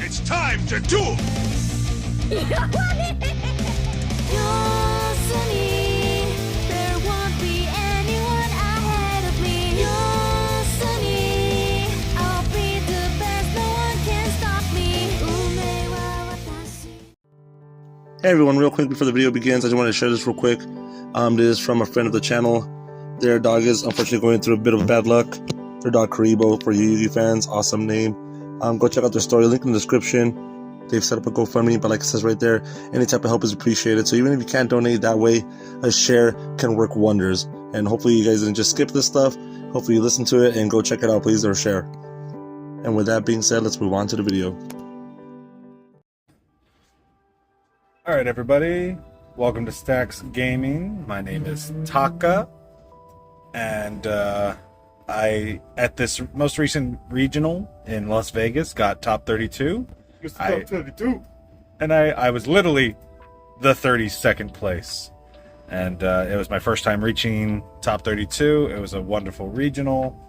It's time to duel! There won't be anyone ahead of me. I'll be the best, no one can stop me. Hey everyone, real quick before the video begins, I just want to share this real quick. This is from a friend of the channel. Their dog is unfortunately going through a bit of bad luck. Their dog Kuriboh, for you Yu-Gi fans, awesome name. Go check out their story, link in the description. They've set up a GoFundMe, but like it says right there, any type of help is appreciated. So even if you can't donate that way, a share can work wonders. And hopefully you guys didn't just skip this stuff. Hopefully you listen to it and go check it out, please, or share. And with that being said, let's move on to the video. Alright everybody, welcome to Stackz Gaming. My name is Taka, and I, at this most recent regional in Las Vegas, got top 32. Top 32. And I was literally the 32nd place. And it was my first time reaching top 32. It was a wonderful regional.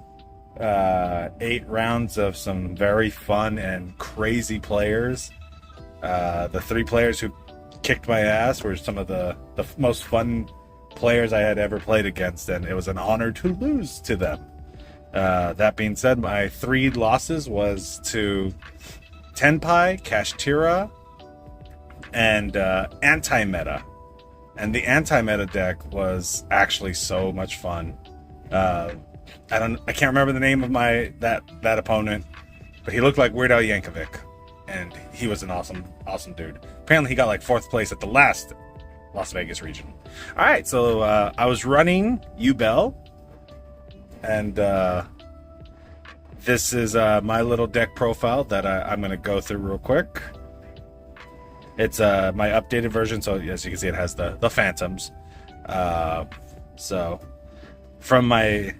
8 rounds of some very fun and crazy players. The 3 players who kicked my ass were some of the most fun players I had ever played against, and it was an honor to lose to them. That being said, my 3 losses was to Tenpai, Kashtira, and Anti-Meta. And the Anti-Meta deck was actually so much fun. I can't remember the name of that opponent, but he looked like Weird Al Yankovic, and he was an awesome dude. Apparently he got like 4th place at the last Las Vegas region. Alright, so I was running YUBEL, and this is my little deck profile that I'm going to go through real quick. It's my updated version, so as you can see it has the phantoms. So from my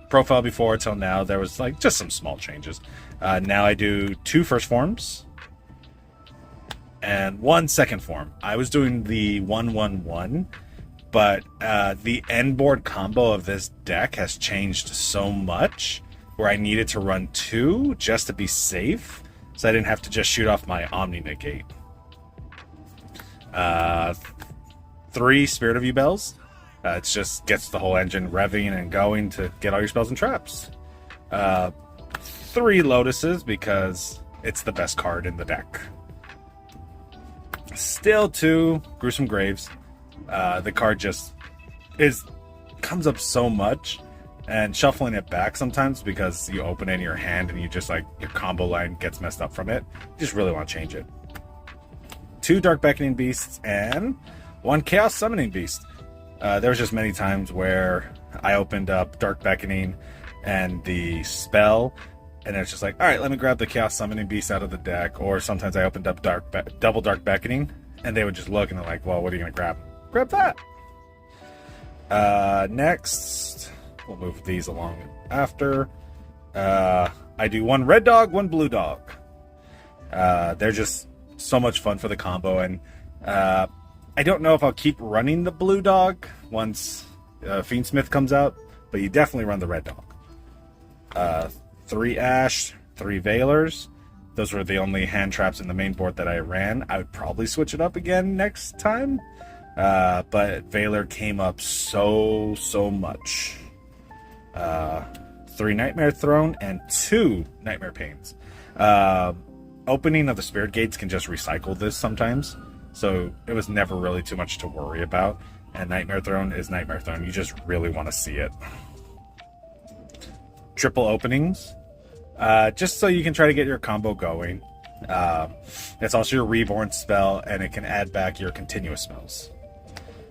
profile before till now, there was like just some small changes. Now I do 2 first forms and 1 second form. I was doing the 1-1-1, but the end board combo of this deck has changed so much where I needed to run 2 just to be safe, so I didn't have to just shoot off my Omni Negate. 3 Spirit of YUBELs. It just gets the whole engine revving and going to get all your spells and traps. 3 Lotuses because it's the best card in the deck. Still 2 Gruesome Graves. The card just comes up so much, and shuffling it back sometimes because you open it in your hand and you just like your combo line gets messed up from it. You just really want to change it. 2 Dark Beckoning Beasts and 1 Chaos Summoning Beast. There was just many times where I opened up Dark Beckoning and the spell, and it's just like, all right, let me grab the Chaos Summoning Beast out of the deck. Or sometimes I opened up double Dark Beckoning, and they would just look and they're like, well, what are you gonna grab? Grab that. Next, we'll move these along after. I do 1 red dog, 1 blue dog. They're just so much fun for the combo, and I don't know if I'll keep running the blue dog once Fiendsmith comes out, but you definitely run the red dog. 3 Ash, 3 Veilers. Those were the only hand traps in the main board that I ran. I would probably switch it up again next time, but Veiler came up so much. 3 Nightmare Throne and 2 Nightmare Pains. Opening of the Spirit Gates can just recycle this sometimes, so it was never really too much to worry about. And Nightmare Throne is Nightmare Throne. You just really want to see it. Triple openings, just so you can try to get your combo going. It's also your Reborn spell, and it can add back your continuous spells.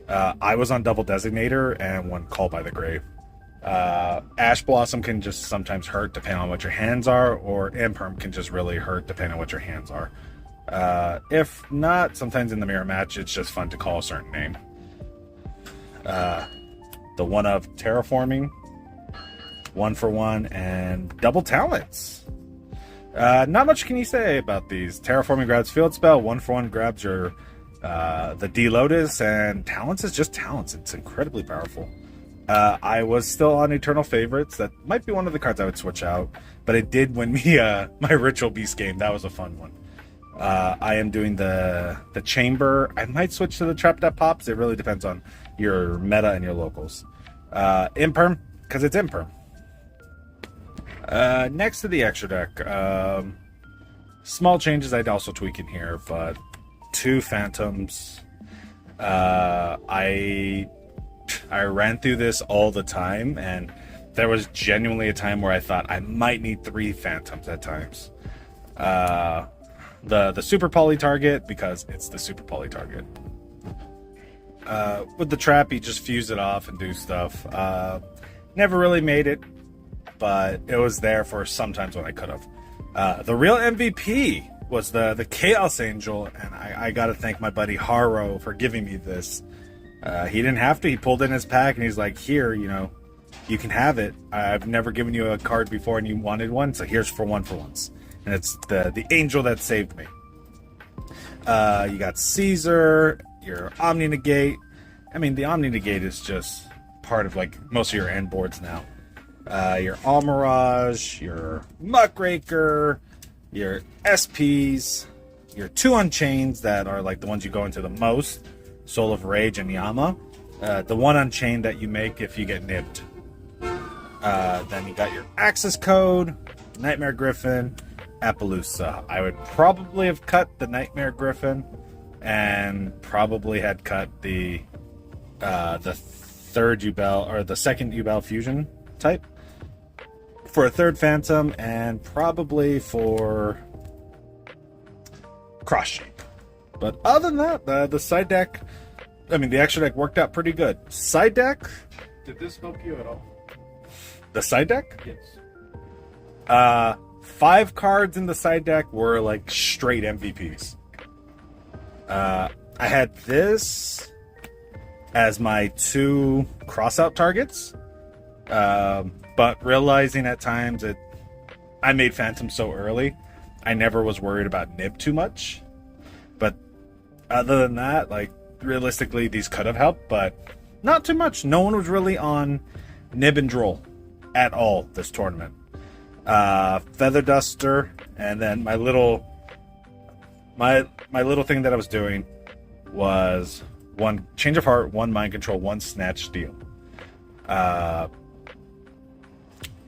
I was on Double Designator and 1 Call by the Grave. Ash Blossom can just sometimes hurt depending on what your hands are, or Imperm can just really hurt depending on what your hands are. If not, sometimes in the mirror match it's just fun to call a certain name. The 1 of Terraforming, 1 for 1, and double talents. Not much can you say about these. Terraforming grabs field spell, 1 for 1 grabs your the D Lotus, and talents is just talents. It's incredibly powerful. I was still on Eternal Favorites. That might be one of the cards I would switch out, but it did win me my Ritual Beast game. That was a fun one. I am doing the chamber. I might switch to the trap that pops. It really depends on your meta and your locals. Imperm, because it's imperm. Next to the extra deck, small changes I'd also tweak in here, but 2 phantoms. I ran through this all the time, and there was genuinely a time where I thought I might need 3 phantoms at times. The super poly target, because it's the super poly target. With the trap, you just fuse it off and do stuff. Never really made it, but it was there for some times when I could have. The real MVP was the Chaos Angel, and I gotta thank my buddy Haro for giving me this. He didn't have to. He pulled in his pack, and he's like, here, you know, you can have it. I've never given you a card before, and you wanted one, so here's for once. And it's the angel that saved me. You got Caesar, your Omni Negate. I mean, the Omni Negate is just part of like most of your end boards now. Your Almirage, your Muckraker, your SPs, your 2 Unchains that are like the ones you go into the most, Soul of Rage and Yama. The 1 Unchained that you make if you get nibbed. Then you got your Access Code, Nightmare Griffin, Appaloosa. I would probably have cut the Nightmare Griffin and probably had cut the third YUBEL or the second YUBEL fusion type for a 3rd Phantom, and probably for cross shape. But other than that, the side deck, I mean the extra deck worked out pretty good. Side deck, Did this help you at all? the side deck, Yes. 5 cards in the side deck were like straight MVPs. I had this as my 2 crossout targets, but realizing at times I made Phantom so early, I never was worried about nib too much. But other than that, like realistically, these could have helped, but not too much. No one was really on nib and droll at all this tournament. Feather Duster, and then my little thing that I was doing was 1 Change of Heart, 1 Mind Control, 1 Snatch Steal. I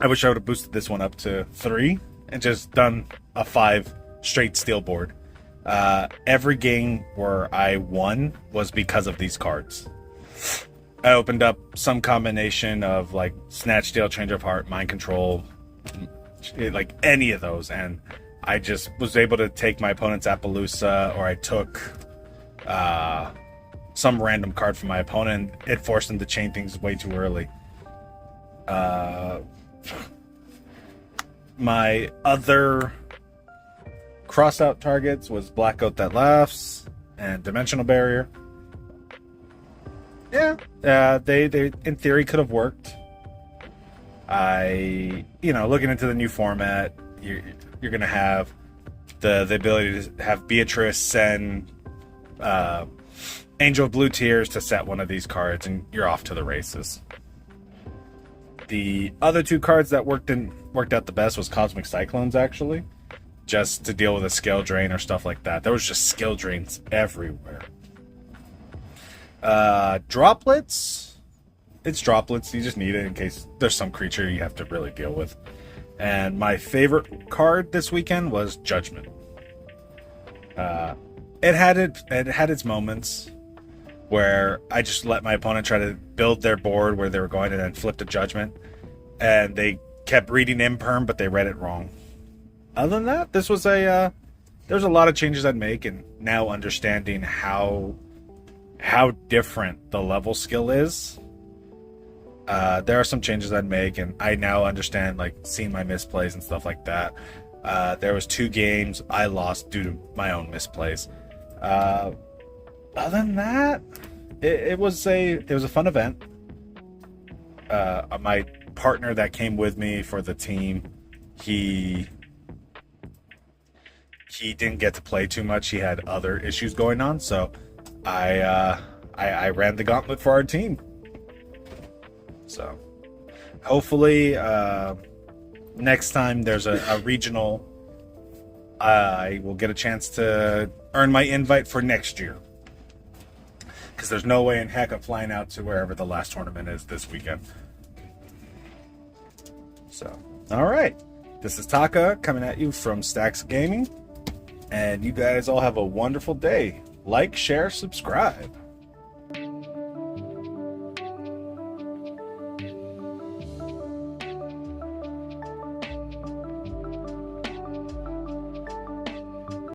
wish I would have boosted this one up to 3 and just done a 5 straight steal board. Every game where I won was because of these cards. I opened up some combination of like Snatch Steal, Change of Heart, Mind Control, like any of those, and I just was able to take my opponent's Appaloosa, or I took some random card from my opponent. It forced him to chain things way too early. My other crossout targets was Blackout That Laughs and Dimensional Barrier. Yeah, they in theory could have worked. Looking into the new format, you're gonna have the ability to have Beatrice send Angel of Blue Tears to set one of these cards, and you're off to the races. The other 2 cards that worked out the best was Cosmic Cyclones, actually, just to deal with a skill drain or stuff like that. There was just skill drains everywhere. Droplets. It's droplets. You just need it in case there's some creature you have to really deal with. And my favorite card this weekend was Judgment. It had its moments where I just let my opponent try to build their board where they were going and then flip to Judgment, and they kept reading Imperm, but they read it wrong. Other than that, this was there's a lot of changes I'd make, and now understanding how different the level skill is, there are some changes I'd make, and I now understand, like, seeing my misplays and stuff like that. There was 2 games I lost due to my own misplays. Other than that, it was a fun event. My partner that came with me for the team, he didn't get to play too much. He had other issues going on, so I ran the gauntlet for our team. So hopefully next time there's a regional I will get a chance to earn my invite for next year. Because there's no way in heck I'm flying out to wherever the last tournament is this weekend. So, all right. This is Taka coming at you from Stackz Gaming. And you guys all have a wonderful day. Like, share, subscribe.